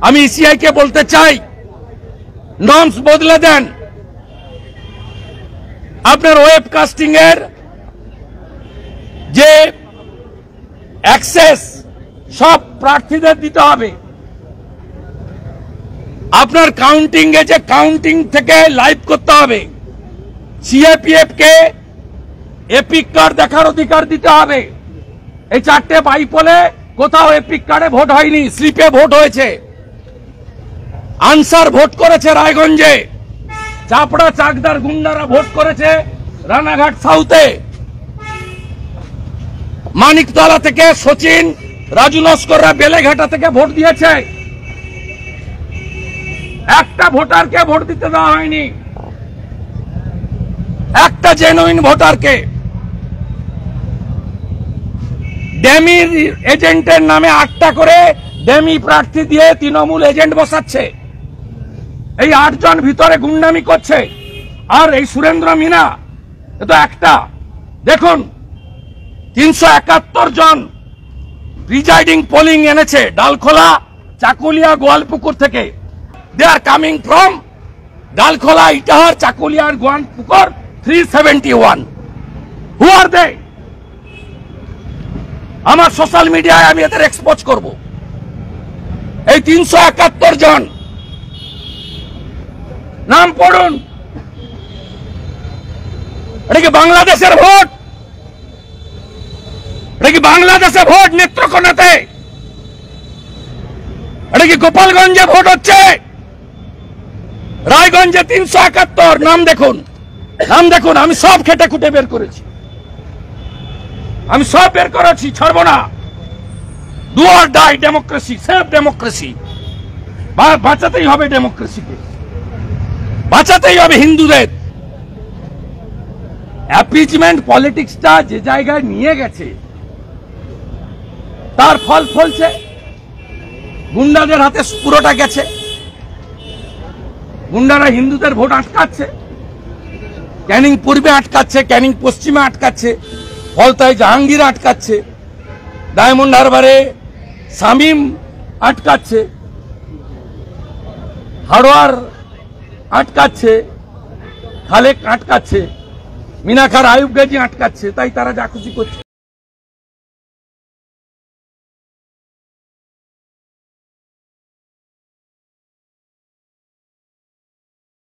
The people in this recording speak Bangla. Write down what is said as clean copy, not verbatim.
আমি ইসিআই কে বলতে চাই, নর্মস বদলে দেন। আপনার ওয়েবকাস্টিং এর যে অ্যাক্সেস সব প্রার্থীদের দিতে হবে। আপনার কাউন্টিং এ যে কাউন্টিং থেকে লাইভ করতে হবে। সিএপিএফ কে এপিক কার্ড দেখার অধিকার দিতে হবে। এই 4টে বাইপোলে কোথাও এপিক কার্ডে ভোট হয়নি, স্লিপে ভোট হয়েছে। আনসার ভোট করেছে রায়গঞ্জে, চাপড়া চাকদার গুন্ডারা ভোট করেছে রানাঘাট সাউথে। মানিকতলা থেকে সচিন, রাজু নস্কররা বেলেঘাটা থেকে ভোট দিয়েছে। একটা ভোটারকে ভোট দিতে দেওয়া হয়নি, একটা জেনুইন ভোটারকে। ডেমি এজেন্টের নামে 8টা করে ডেমি প্রার্থী দিয়ে তৃণমূল এজেন্ট বসাচ্ছে। এই 8 জন ভিতরে গুন্ডামি করছে। আর এই সুরেন্দ্র মিনা এ তো একটা। দেখুন 371 জন প্রিজাইডিং পোলিং এনেছে ডালখোলা, চাকুলিয়া, গোয়ালপুকুর থেকে। They are coming from Dalkhola, Itahar, Chakulia আর গোয়ালপুকুর 371। Who are they? আমার সোশ্যাল মিডিয়ায় আমি এদের এক্সপোজ করব। এই 371 জন নাম পড়ুন। এটা কি বাংলাদেশের ভোট? এটা কি বাংলাদেশে ভোট? নেত্রকোনাতে? এটা কি গোপালগঞ্জে ভোট হচ্ছে? রায়গঞ্জে 371। নাম দেখুন, নাম দেখুন। আমি সব খেটে খুঁটে বের করেছি, আমি সব বের করেছি, ছাড়বো না। Do or die democracy, save democracy. বাঁচাতেই হবে ডেমোক্রেসিকে, বাঁচাতেই হবে হিন্দুদের। অ্যাপিজমেন্ট পলিটিক্সটা যে জায়গায় নিয়ে গেছে তার ফল ফলছে। গুন্ডাদের হাতে পুরোটা গেছে। গুন্ডারা হিন্দুদের ভোট আটকাচ্ছে, ক্যানিং পূর্বে আটকাচ্ছে, ক্যানিং পশ্চিমে আটকাচ্ছে, ফলতায় জাহাঙ্গীর আটকাচ্ছে, ডায়মন্ড হারবারে শামীম আটকাচ্ছে, হাড়োয়ার আটকাচ্ছে, খালেক আটকাচ্ছে, মিনাখার আয়ুব গাজী আটকাচ্ছে। তাই তারা যা খুশি করছে।